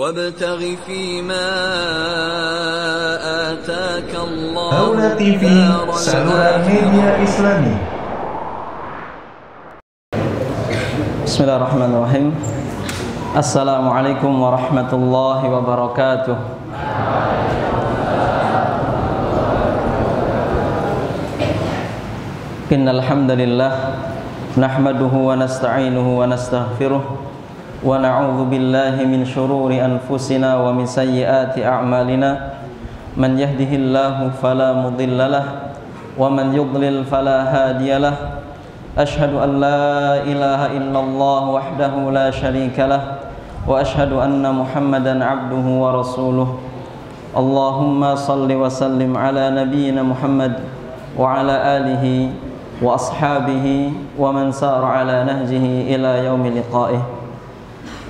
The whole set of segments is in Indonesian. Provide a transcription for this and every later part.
وابتغ فيما آتاك الله Aula TV, saluran media Islami. Bismillahirrahmanirrahim. Assalamualaikum warahmatullahi wabarakatuh. Innal hamdalillah nahmaduhu wa nasta'inuhu wa nastaghfiruh wa na'udzu billahi min shururi anfusina wa min sayyiati a'malina. Man yahdihillahu fala mudhillalah wa man yudlil fala hadiyalah. Ashhadu an la ilaha illallah wahdahu la syarikalah wa ashhadu anna Muhammadan abduhu wa rasuluh. Allahumma salli wa sallim ala nabiyyina Muhammad wa ala alihi wa ashabihi wa man sara ala nahjihi ila yaumi liqa'ih.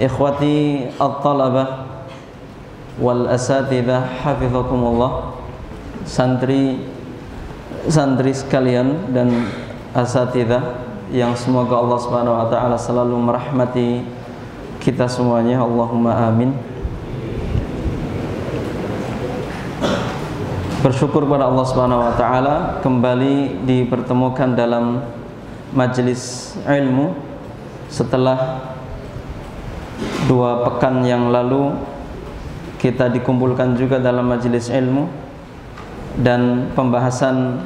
Ikhwati at-talabah wal asatidzah hafizakumullah, santri sekalian dan asatidzah yang semoga Allah Subhanahu wa taala selalu merahmati kita semuanya, Allahumma amin. Bersyukur kepada Allah Subhanahu wa taala kembali dipertemukan dalam majelis ilmu setelah 2 pekan yang lalu kita dikumpulkan juga dalam majelis ilmu, dan pembahasan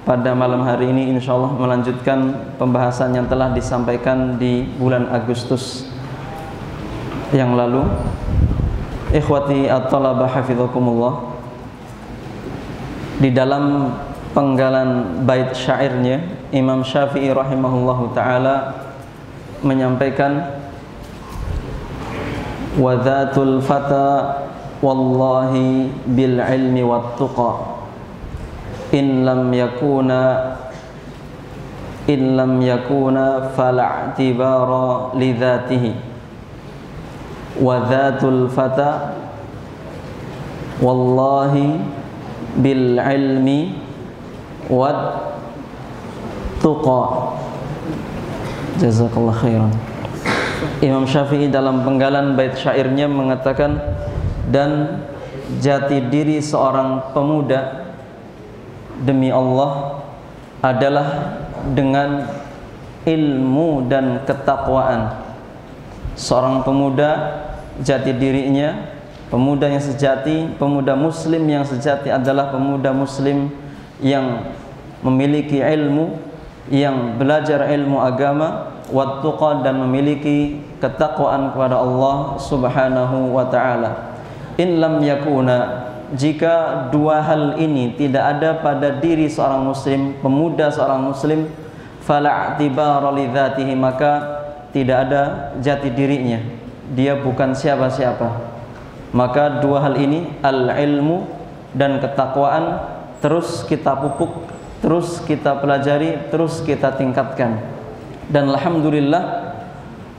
pada malam hari ini insyaallah melanjutkan pembahasan yang telah disampaikan di bulan Agustus yang lalu. Ikhwati at-talabah hafizakumullah, di dalam penggalan bait syairnya Imam Syafi'i rahimahullahu taala menyampaikan, wa dzatul fata wallahi bil ilmi wat tuqa in lam yakuna fala i'tibara li dzatihi. Wa dzatul fata wallahi bil ilmi wat tuqa. Jazakallah khairan. Imam Syafi'i dalam penggalan bait syairnya mengatakan, dan jati diri seorang pemuda demi Allah adalah dengan ilmu dan ketakwaan. Seorang pemuda, jati dirinya, pemuda yang sejati, pemuda muslim yang sejati adalah pemuda muslim yang memiliki ilmu, yang belajar ilmu agama, wattuqa, dan memiliki ketakwaan kepada Allah Subhanahu wa taala. In lam yakuna, jika 2 hal ini tidak ada pada diri seorang muslim, pemuda seorang muslim, fala i'tibara li dzatihi, maka tidak ada jati dirinya, dia bukan siapa-siapa. Maka 2 hal ini, al-ilmu dan ketakwaan, terus kita pupuk, terus kita pelajari, terus kita tingkatkan. Dan alhamdulillah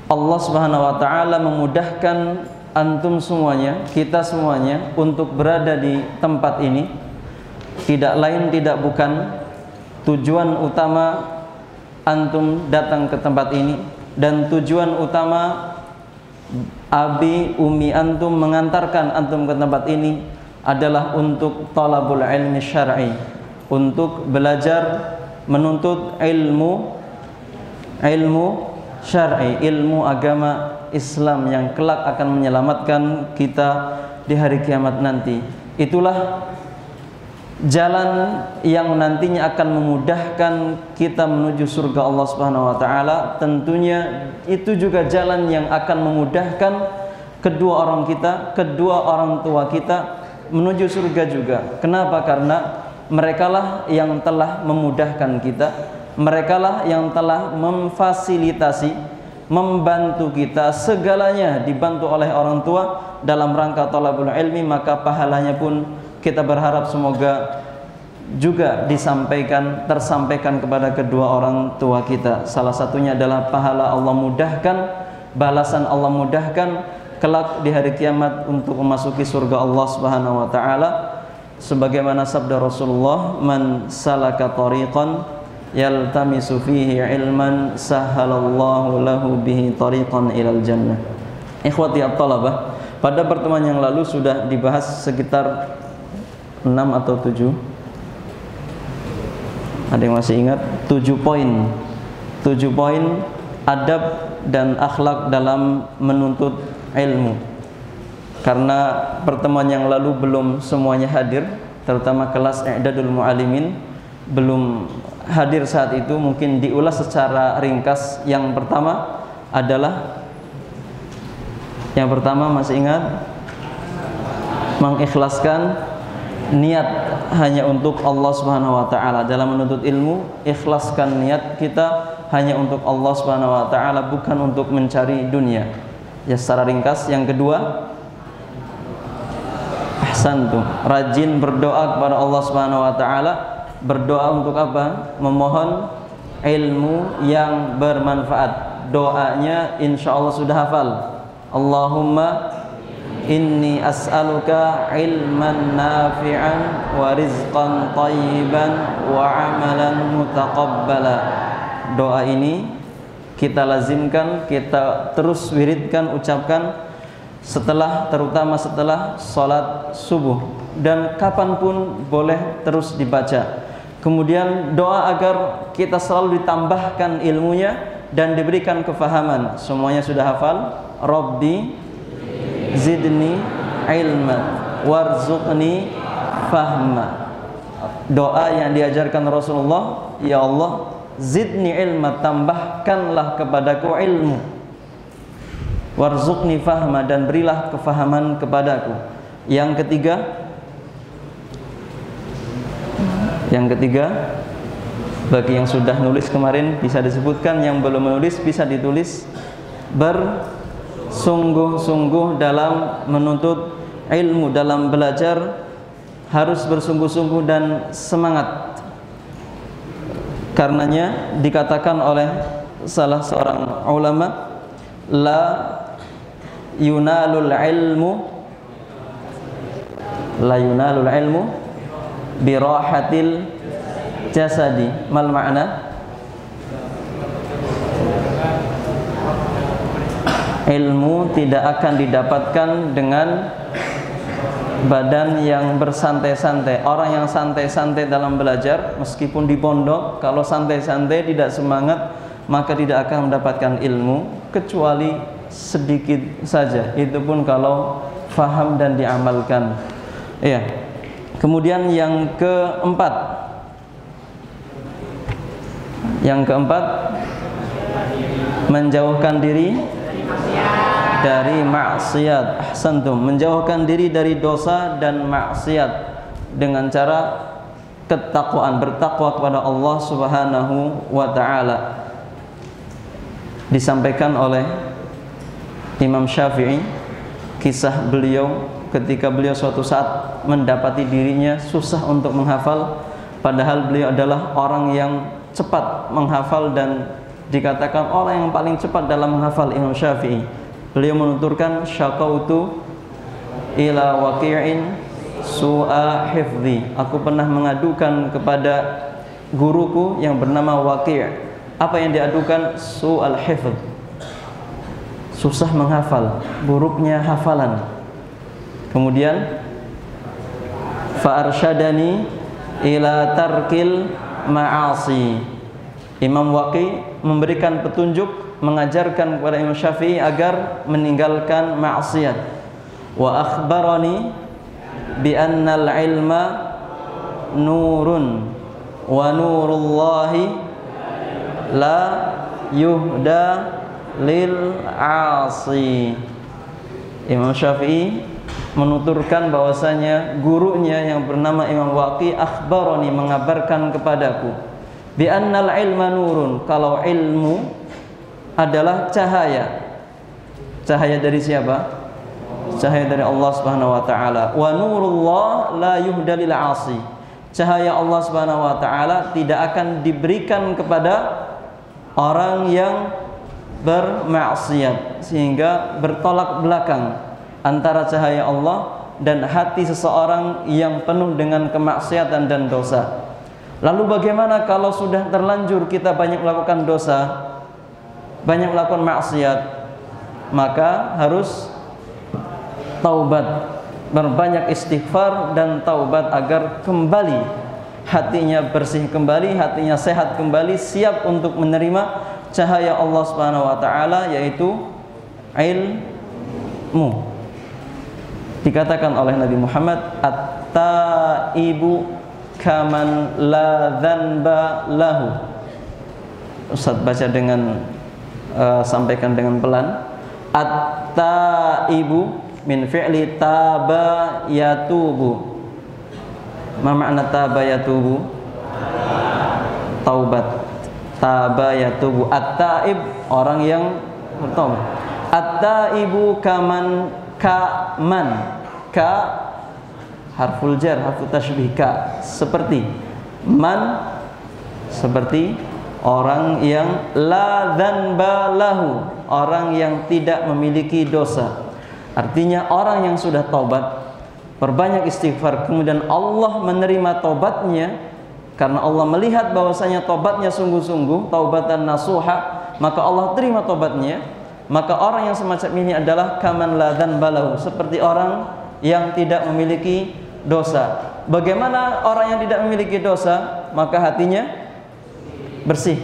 Allah Subhanahu wa taala memudahkan antum semuanya, kita semuanya untuk berada di tempat ini. Tidak lain tidak bukan, tujuan utama antum datang ke tempat ini dan tujuan utama abi umi antum mengantarkan antum ke tempat ini adalah untuk talabul ilmi syar'i, untuk belajar menuntut ilmu syar'i, ilmu agama Islam yang kelak akan menyelamatkan kita di hari kiamat nanti. Itulah jalan yang nantinya akan memudahkan kita menuju surga Allah Subhanahu wa taala. Tentunya itu juga jalan yang akan memudahkan kedua orang tua kita menuju surga juga. Kenapa? Karena merekalah yang telah memudahkan kita, merekalah yang telah memfasilitasi, membantu kita, segalanya dibantu oleh orang tua dalam rangka talabul ilmi. Maka pahalanya pun kita berharap semoga juga tersampaikan kepada kedua orang tua kita. Salah satunya adalah pahala Allah mudahkan, balasan Allah mudahkan kelak di hari kiamat untuk memasuki surga Allah Subhanahu wa taala, sebagaimana sabda Rasulullah, man salaka tariqan yaltamisu fihi ilman sahhalallahu lahu bihi tariqan ilal jannah. Ikhwati at-talabah, Pada pertemuan yang lalu sudah dibahas sekitar 6 atau 7. Ada yang masih ingat? 7 poin. 7 poin adab dan akhlak dalam menuntut ilmu. Karena pertemuan yang lalu belum semuanya hadir, terutama kelas I'dadul Mu'allimin belum hadir saat itu, mungkin diulas secara ringkas. Yang pertama adalah, yang pertama masih ingat? Mengikhlaskan niat hanya untuk Allah Subhanahu wa taala. Dalam menuntut ilmu, ikhlaskan niat kita hanya untuk Allah Subhanahu wa taala, bukan untuk mencari dunia. Ya, secara ringkas. Yang kedua, ahsantum, rajin berdoa kepada Allah Subhanahu wa taala. Berdoa untuk apa? Memohon ilmu yang bermanfaat. Doanya insyaallah sudah hafal. Allahumma inni as'aluka ilman nafi'an wa rizqan thayyiban wa amalan mutaqabbala. Doa ini kita lazimkan, kita terus wiridkan, ucapkan setelah, terutama setelah sholat subuh, dan kapanpun boleh terus dibaca. Kemudian doa agar kita selalu ditambahkan ilmunya dan diberikan kefahaman. Semuanya sudah hafal. Rabbi zidni ilman warzuqni fahma. Doa yang diajarkan Rasulullah, ya Allah, zidni ilma, tambahkanlah kepadaku ilmu, warzuqni fahma, dan berilah kefahaman kepadaku. Yang ketiga, bagi yang sudah nulis kemarin bisa disebutkan, yang belum menulis bisa ditulis. Bersungguh-sungguh dalam menuntut ilmu, dalam belajar harus bersungguh-sungguh dan semangat. Karenanya dikatakan oleh salah seorang ulama, la yunalul ilmu birahatil jasadi. Mal makna? Ilmu tidak akan didapatkan dengan badan yang bersantai-santai. Orang yang santai-santai dalam belajar, meskipun di pondok, kalau santai-santai tidak semangat, maka tidak akan mendapatkan ilmu, kecuali sedikit saja. Itu pun kalau faham dan diamalkan. Iya. Kemudian yang keempat, menjauhkan diri dari maksiat. Ahsantum, menjauhkan diri dari dosa dan maksiat dengan cara ketakwaan, bertakwa kepada Allah Subhanahu wa taala. Disampaikan oleh Imam Syafi'i kisah beliau ketika beliau suatu saat mendapati dirinya susah untuk menghafal, padahal beliau adalah orang yang cepat menghafal dan dikatakan orang yang paling cepat dalam menghafal, Imam Syafi'i. Beliau menuturkan, syaqautu ila waqi'in su'a hifdzi. Aku pernah mengadukan kepada guruku yang bernama Waqi'. Apa yang diadukan? Su'al hifdz, susah menghafal, buruknya hafalan. Kemudian fa'arsyadani ila tarkil ma'asi. Imam Waqi' memberikan petunjuk, mengajarkan kepada Imam Syafi'i agar meninggalkan maksiat. Wa akhbarani bi annal ilma nurun wa nurullahi la yuhda lil 'asi. Imam Syafi'i menuturkan bahwasanya gurunya yang bernama Imam Waqi' akhbarani, mengabarkan kepadaku, bi annal ilma nurun, kalau ilmu adalah cahaya. Cahaya dari siapa? Cahaya dari Allah Subhanahu wa taala. Wa nurullah la yuhda lil 'asi. Cahaya Allah Subhanahu wa taala tidak akan diberikan kepada orang yang bermaksiat, sehingga bertolak belakang antara cahaya Allah dan hati seseorang yang penuh dengan kemaksiatan dan dosa. Lalu bagaimana kalau sudah terlanjur kita banyak melakukan dosa, banyak melakukan maksiat? Maka harus taubat, berbanyak istighfar dan taubat agar kembali hatinya bersih kembali, hatinya sehat kembali, siap untuk menerima cahaya Allah Subhanahu wa taala, yaitu ilmu. Dikatakan oleh Nabi Muhammad, at-taibu kaman la dzanba lahu. Ustaz baca dengan sampaikan dengan pelan. At-taibu min fi'li taba yatubu. Ma makna taba yatubu? Taubat. Taba yatubu. At-taib orang yang bertaubat. At-taibu kaman ka harful jar, harful tashbih, ka seperti, man seperti orang yang la dzanba lahu, orang yang tidak memiliki dosa. Artinya orang yang sudah taubat, berbanyak istighfar, kemudian Allah menerima taubatnya karena Allah melihat bahwasanya taubatnya sungguh-sungguh, taubatan nasuha, maka Allah terima taubatnya. Maka orang yang semacam ini adalah kaman la dzanba lahu, seperti orang yang tidak memiliki dosa. Bagaimana orang yang tidak memiliki dosa? Maka hatinya bersih,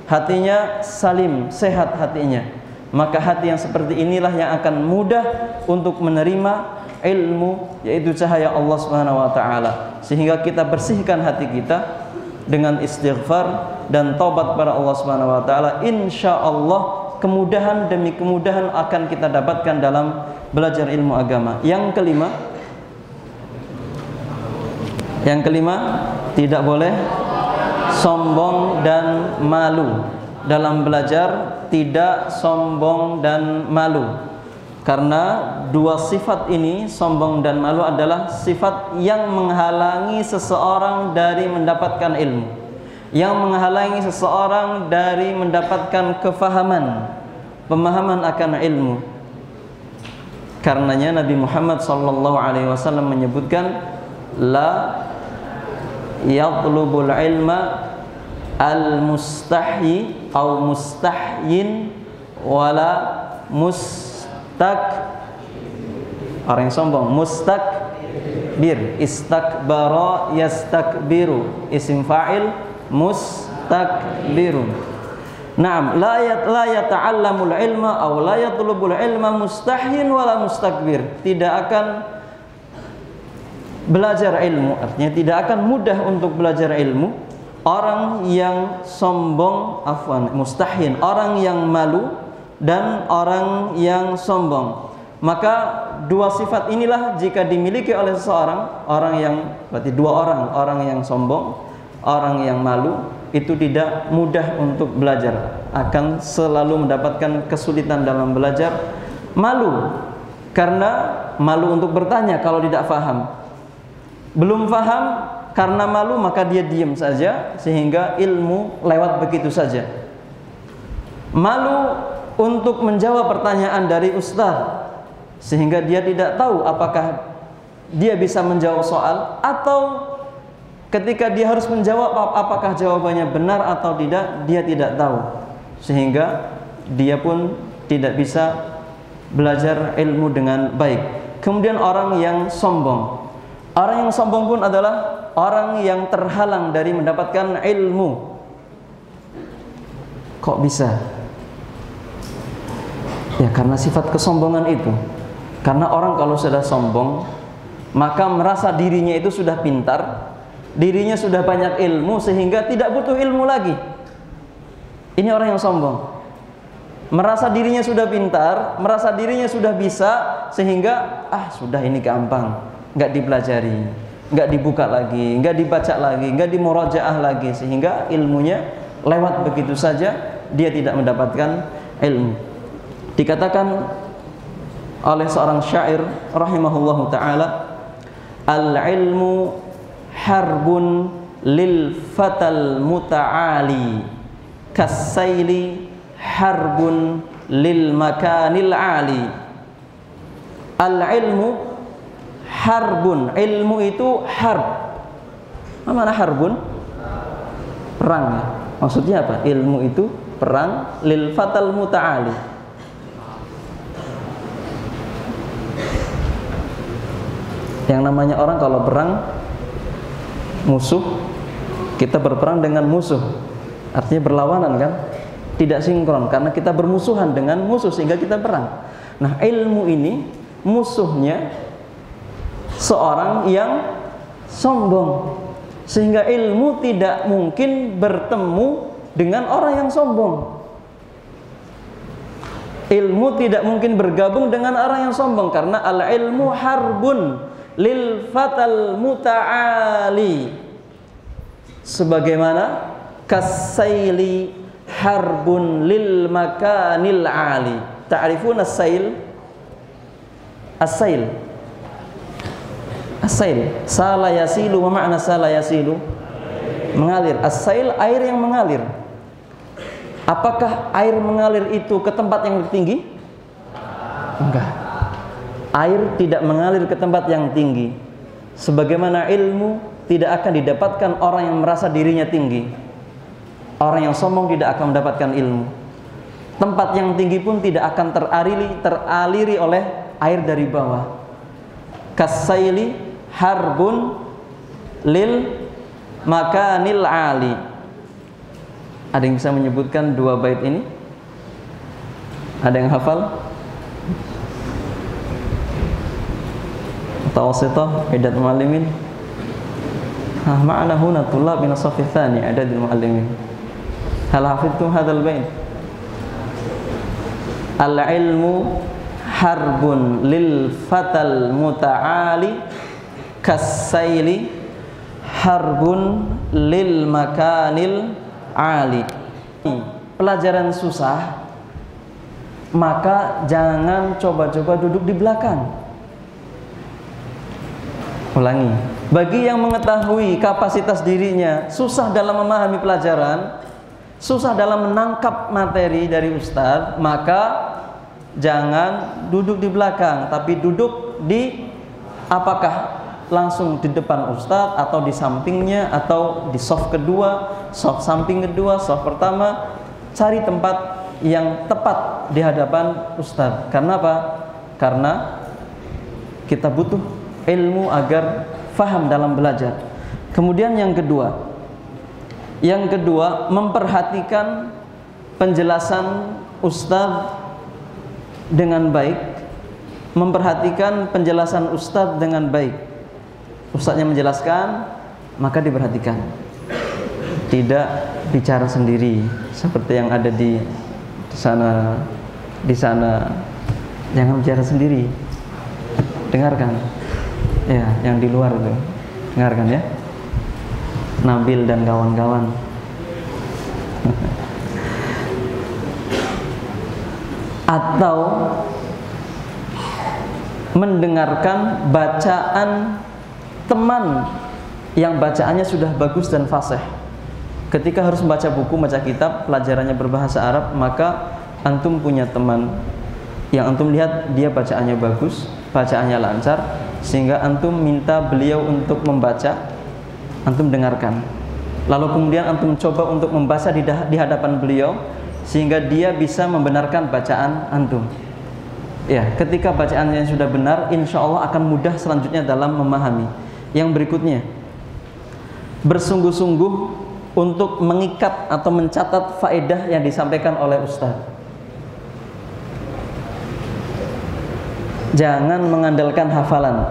hatinya salim, sehat hatinya. Maka hati yang seperti inilah yang akan mudah untuk menerima ilmu, yaitu cahaya Allah Subhanahu wa taala. Sehingga kita bersihkan hati kita dengan istighfar dan taubat kepada Allah Subhanahu wa taala. Insyaallah kemudahan demi kemudahan akan kita dapatkan dalam belajar ilmu agama. Yang kelima, tidak boleh sombong dan malu. Dalam belajar tidak sombong dan malu. Karena dua sifat ini, sombong dan malu, adalah sifat yang menghalangi seseorang dari mendapatkan ilmu, yang menghalangi seseorang dari mendapatkan pemahaman akan ilmu. Karenanya Nabi Muhammad SAW menyebutkan, la yatlubul ilma al-mustahyi atau mustahyin wala orang yang sombong, mustakbir. Istakbara yastakbiru, isim fa'il mustakbirun. Naam, la yata'allamul ilma aw la yatlubul ilma mustahyin wala mustakbir. Tidak akan belajar ilmu, artinya tidak akan mudah untuk belajar ilmu orang yang sombong, mustahyin, orang yang malu dan orang yang sombong. Maka dua sifat inilah jika dimiliki oleh seseorang, berarti dua orang yang sombong, orang yang malu, itu tidak mudah untuk belajar, akan selalu mendapatkan kesulitan dalam belajar. Malu, karena malu untuk bertanya kalau tidak paham. Belum paham, karena malu maka dia diam saja, sehingga ilmu lewat begitu saja. Malu untuk menjawab pertanyaan dari ustaz, sehingga dia tidak tahu apakah dia bisa menjawab soal, atau ketika dia harus menjawab apakah jawabannya benar atau tidak, dia tidak tahu, sehingga dia pun tidak bisa belajar ilmu dengan baik. Kemudian orang yang sombong pun adalah orang yang terhalang dari mendapatkan ilmu. Kok bisa? Ya karena sifat kesombongan itu. Karena orang kalau sudah sombong, maka merasa dirinya itu sudah pintar, dirinya sudah banyak ilmu, sehingga tidak butuh ilmu lagi. Ini orang yang sombong. Merasa dirinya sudah pintar, merasa dirinya sudah bisa, sehingga sudah ini gampang, nggak dipelajari, nggak dibuka lagi, nggak dibaca lagi, nggak dimurajaah lagi, sehingga ilmunya lewat begitu saja, dia tidak mendapatkan ilmu. Dikatakan oleh seorang syair rahimahullahu ta'ala, al-ilmu harbun lil fatal muta'ali kassaili harbun lil makanil ali. Al-ilmu harbun, ilmu itu harb. Apa makna harbun? Perang. Maksudnya apa? Ilmu itu perang, lil fatal muta'ali, Yang namanya orang kalau perang musuh, kita berperang dengan musuh, artinya berlawanan kan, tidak sinkron karena kita bermusuhan dengan musuh sehingga kita perang. Nah, ilmu ini musuhnya seorang yang sombong, sehingga ilmu tidak mungkin bertemu dengan orang yang sombong. Ilmu tidak mungkin bergabung dengan orang yang sombong karena al-ilmu harbun lil fatal muta'ali, sebagaimana kasaili harbun lil makanil ali. Ta'rifun as-sail? As-sail, as-sail, sala yasilu. Wa ma'na sala yasilu? Mengalir. As-sail, air yang mengalir. Apakah air mengalir itu ke tempat yang tinggi? Enggak. Air tidak mengalir ke tempat yang tinggi. Sebagaimana ilmu tidak akan didapatkan orang yang merasa dirinya tinggi. Orang yang sombong tidak akan mendapatkan ilmu. Tempat yang tinggi pun tidak akan teraliri oleh air dari bawah. Kasaili harbun lil makanil ali. Ada yang bisa menyebutkan dua bait ini? Ada yang hafal? Tawasitah idat muallimin. Ma'ana huna tulab min as-saff ats-tsani adad al-muallimin. Hal hafidtum hadzal bait? Al-ilmu harbun lil fatal muta'ali kasaili harbun lil makanil ali. Pelajaran susah, maka jangan coba-coba duduk di belakang. Ulangi, bagi yang mengetahui kapasitas dirinya susah dalam memahami pelajaran, susah dalam menangkap materi dari ustadz, maka jangan duduk di belakang, tapi duduk di, apakah langsung di depan ustadz atau di sampingnya atau di soft kedua, soft samping kedua, soft pertama. Cari tempat yang tepat di hadapan ustadz. Karena apa? Karena kita butuh ilmu agar faham dalam belajar. Kemudian yang kedua, memperhatikan penjelasan ustadz dengan baik. Memperhatikan penjelasan ustadz dengan baik. Ustadznya menjelaskan, maka diperhatikan. Tidak bicara sendiri seperti yang ada di sana. Jangan bicara sendiri. Dengarkan. Ya, yang di luar itu. Dengarkan ya. Nabil dan kawan-kawan. Atau mendengarkan bacaan teman yang bacaannya sudah bagus dan fasih. Ketika harus membaca buku, membaca kitab, pelajarannya berbahasa Arab, maka antum punya teman yang antum lihat dia bacaannya bagus, bacaannya lancar, sehingga antum minta beliau untuk membaca, antum dengarkan. Lalu kemudian antum coba untuk membaca di hadapan beliau, sehingga dia bisa membenarkan bacaan antum. Ya, ketika bacaannya sudah benar, insya Allah akan mudah selanjutnya dalam memahami. Yang berikutnya, bersungguh-sungguh untuk mengikat atau mencatat faedah yang disampaikan oleh ustaz. Jangan mengandalkan hafalan.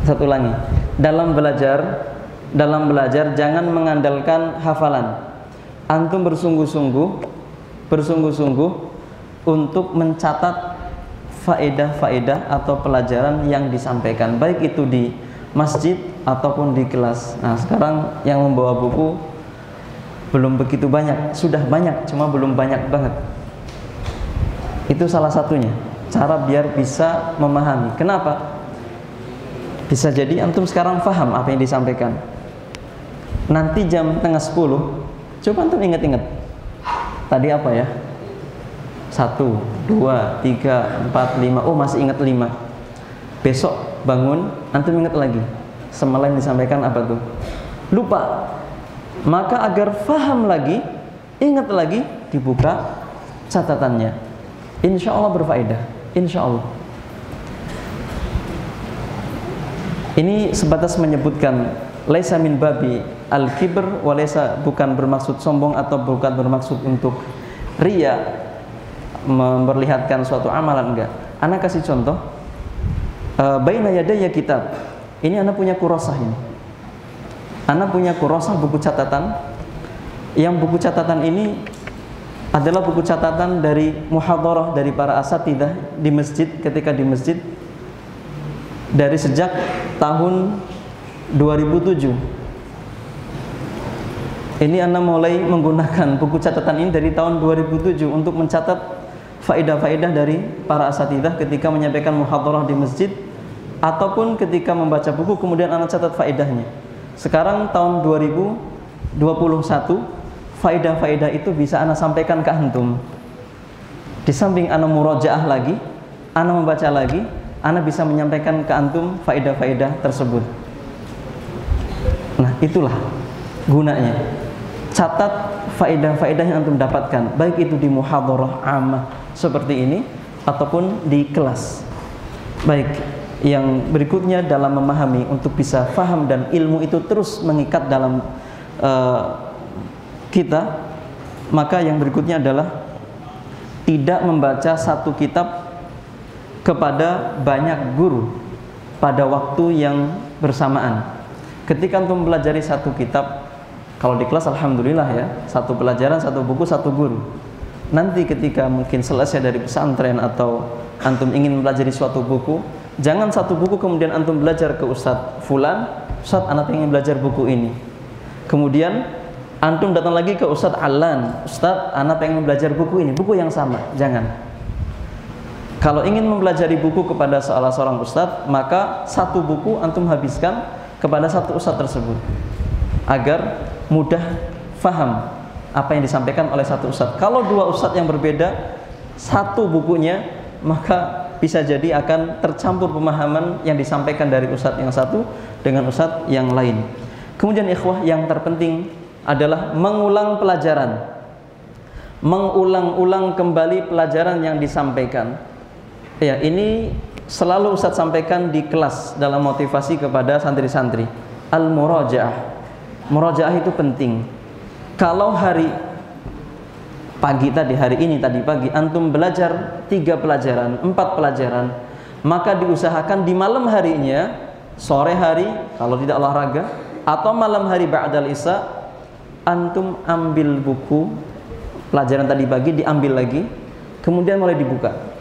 Satu lagi, dalam belajar jangan mengandalkan hafalan. Antum bersungguh-sungguh untuk mencatat faedah-faedah atau pelajaran yang disampaikan, baik itu di masjid ataupun di kelas. Nah, sekarang yang membawa buku belum begitu banyak, sudah banyak, cuma belum banyak banget. Itu salah satunya, cara biar bisa memahami. Kenapa? Bisa jadi antum sekarang paham apa yang disampaikan. Nanti jam 9:30, coba antum ingat-ingat. Tadi apa ya? 1, 2, 3, 4, 5. Oh, masih ingat 5. Besok bangun, antum ingat lagi. Semalam disampaikan apa tuh? Lupa. Maka agar faham lagi, ingat lagi, dibuka catatannya. Insya Allah berfaedah. Insya Allah. Ini sebatas menyebutkan laisa min babi al-kibr wa laisa, bukan bermaksud sombong atau bukan bermaksud untuk riya, memperlihatkan suatu amalan, enggak. Ana kasih contoh, baina yadaya kitab. Ini ana punya kurosah ini. Ana punya kurosah buku catatan. Yang buku catatan ini adalah buku catatan dari muhadharah dari para asatidzah di masjid, ketika di masjid dari sejak tahun 2007. Ini ana mulai menggunakan buku catatan ini dari tahun 2007 untuk mencatat faedah-faedah dari para asatidzah ketika menyampaikan muhadharah di masjid ataupun ketika membaca buku, kemudian ana catat faedahnya. Sekarang tahun 2021, faedah-faedah itu bisa ana sampaikan ke antum. Di samping ana murojaah lagi, ana membaca lagi, ana bisa menyampaikan ke antum faedah-faedah tersebut. Nah, itulah gunanya. Catat faedah-faedah yang antum dapatkan, baik itu di muhadharah ammah seperti ini ataupun di kelas. Baik, yang berikutnya dalam memahami untuk bisa faham dan ilmu itu terus mengikat dalam kita, maka yang berikutnya adalah tidak membaca satu kitab kepada banyak guru pada waktu yang bersamaan. Ketika antum mempelajari satu kitab, kalau di kelas alhamdulillah ya, satu pelajaran, satu buku, satu guru. Nanti ketika mungkin selesai dari pesantren atau antum ingin mempelajari suatu buku, jangan satu buku kemudian antum belajar ke Ustadz Fulan, Ustadz anak ingin belajar buku ini. Kemudian antum datang lagi ke Ustadz Alan, Ustadz anak pengen belajar buku ini, buku yang sama. Jangan. Kalau ingin mempelajari buku kepada salah seorang ustadz, maka satu buku antum habiskan kepada satu ustadz tersebut, agar mudah faham apa yang disampaikan oleh satu ustadz. Kalau dua ustadz yang berbeda satu bukunya, maka bisa jadi akan tercampur pemahaman yang disampaikan dari ustadz yang satu dengan ustadz yang lain. Kemudian ikhwah, yang terpenting adalah mengulang pelajaran, mengulang-ulang kembali pelajaran yang disampaikan. Ya, ini selalu Ustadz sampaikan di kelas dalam motivasi kepada santri-santri. Al-murajaah. Murajaah itu penting. Kalau hari pagi tadi, hari ini tadi pagi antum belajar 3 pelajaran, 4 pelajaran, maka diusahakan di malam harinya, sore hari kalau tidak olahraga, atau malam hari ba'dal isya, antum ambil buku pelajaran tadi pagi, diambil lagi, kemudian mulai dibuka.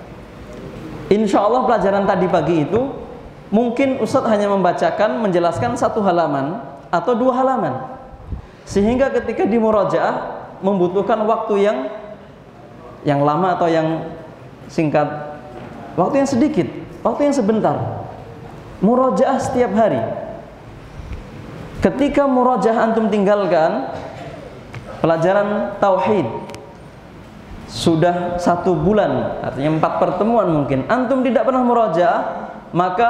Insya Allah pelajaran tadi pagi itu mungkin Ustadz hanya membacakan, menjelaskan 1 halaman atau 2 halaman, sehingga ketika di murojaah membutuhkan waktu yang lama atau yang singkat, waktu yang sedikit, waktu yang sebentar. Murojaah setiap hari. Ketika murojaah antum tinggalkan pelajaran tauhid, sudah 1 bulan, artinya 4 pertemuan mungkin antum tidak pernah murojaah, maka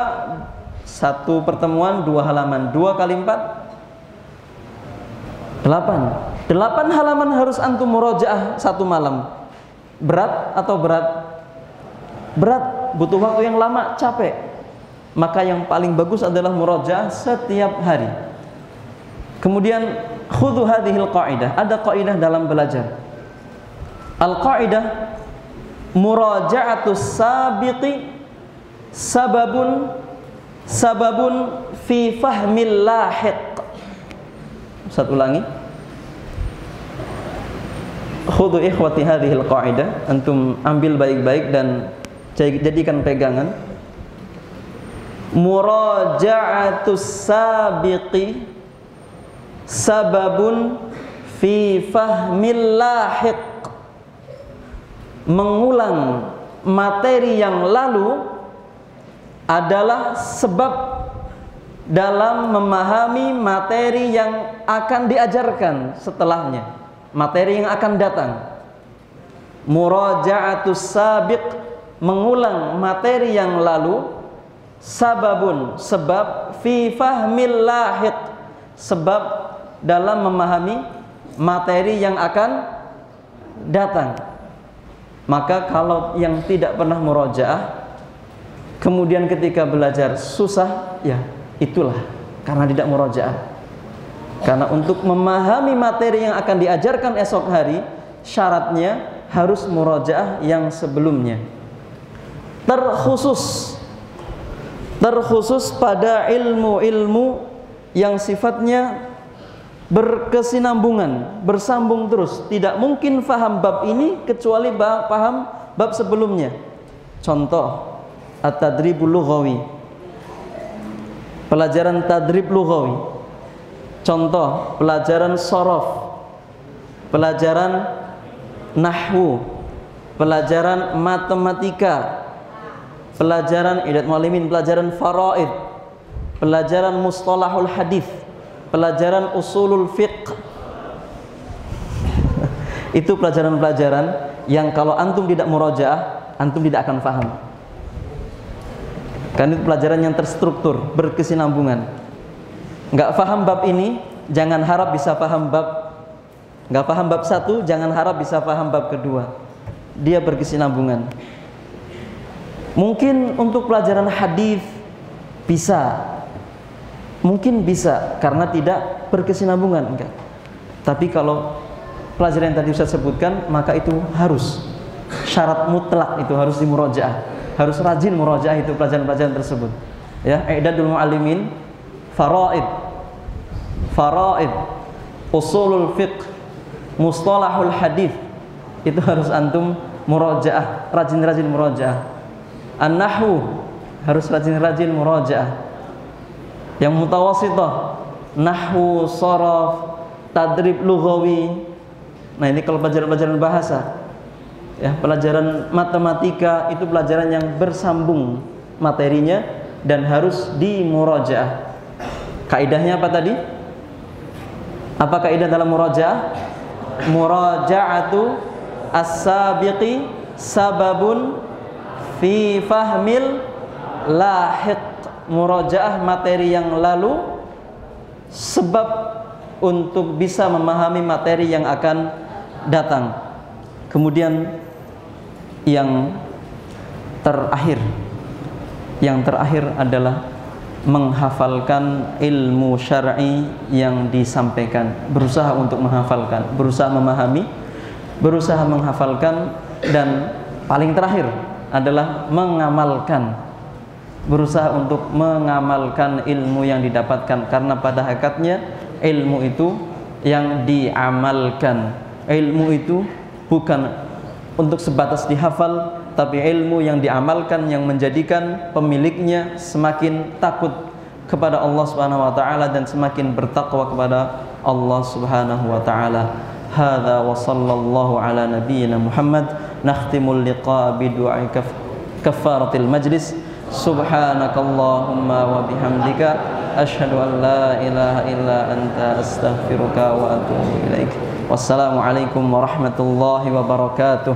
1 pertemuan 2 halaman, 2 kali 4 8 halaman harus antum murojaah 1 malam. Berat atau berat? Berat, butuh waktu yang lama, capek. Maka yang paling bagus adalah murojaah setiap hari. Kemudian khudhu hadhil qaidah, ada kaidah dalam belajar. Al-qaidah muraja'atus sabiqi sababun fi fahmil lahiq. Ustaz ulangi. Khudhu ikhwati hadhil qaidah, antum ambil baik-baik dan jadikan pegangan. Muraja'atus sabiqi sababun fi fahmil lahiq. Mengulang materi yang lalu adalah sebab dalam memahami materi yang akan diajarkan setelahnya, materi yang akan datang. Muraja'atus sabiq, mengulang materi yang lalu, sababun, sebab, fi fahmil lahiq, sebab dalam memahami materi yang akan datang. Maka kalau yang tidak pernah murojaah, kemudian ketika belajar susah, ya Itulah karena tidak murojaah. Karena untuk memahami materi yang akan diajarkan esok hari, syaratnya harus murojaah yang sebelumnya. Terkhusus pada ilmu-ilmu yang sifatnya berkesinambungan, bersambung terus. Tidak mungkin faham bab ini kecuali paham bab sebelumnya. Contoh, at-tadribul lughawi, pelajaran tadrib lughawi. Contoh, pelajaran shorof, pelajaran nahwu, pelajaran matematika, pelajaran idat muallimin, pelajaran faraid, pelajaran mustalahul hadis, pelajaran usulul fiqh. Itu pelajaran-pelajaran yang kalau antum tidak murojaah, antum tidak akan paham. Karena itu pelajaran yang terstruktur, berkesinambungan. Nggak paham bab ini, jangan harap bisa paham bab. Nggak paham bab 1, jangan harap bisa paham bab kedua. Dia berkesinambungan. Mungkin untuk pelajaran hadis bisa, mungkin bisa karena tidak berkesinambungan, enggak. Tapi kalau pelajaran yang tadi saya sebutkan, maka itu harus syarat mutlak, itu harus dimurojaah, harus rajin murojaah itu pelajaran-pelajaran tersebut. Ya, i'dadul muallimin, faraid, usulul fiqh, mustalahul hadis, itu harus antum murojaah, rajin-rajin murojaah. An-nahwu harus rajin-rajin murojaah. Yang mutawassithah, nahwu, sharaf, tadrib lughawi. Nah, ini kalau pelajaran-pelajaran bahasa. Ya, pelajaran matematika itu pelajaran yang bersambung materinya dan harus dimurojaah. Kaidahnya apa tadi? Apa kaidah dalam murojaah? Muraja'atu as-sabiqi sababun fi fahmil lahiq. Murojaah materi yang lalu sebab untuk bisa memahami materi yang akan datang. Kemudian yang terakhir adalah menghafalkan ilmu syar'i yang disampaikan. Berusaha untuk menghafalkan, berusaha memahami, berusaha menghafalkan, dan paling terakhir adalah mengamalkan. Berusaha untuk mengamalkan ilmu yang didapatkan, karena pada hakikatnya ilmu itu yang diamalkan. Ilmu itu bukan untuk sebatas dihafal, tapi ilmu yang diamalkan yang menjadikan pemiliknya semakin takut kepada Allah Subhanahu wa taala dan semakin bertakwa kepada Allah Subhanahu wa taala. Hadza wa sallallahu ala nabiyyina Muhammad. Nakhtimul liqa bi du'a kafaratil majlis. Subhanakallahumma wa bihamdika asyhadu an la ilaha illa anta astaghfiruka wa atubu ilaik. Wassalamualaikum warahmatullahi wabarakatuh.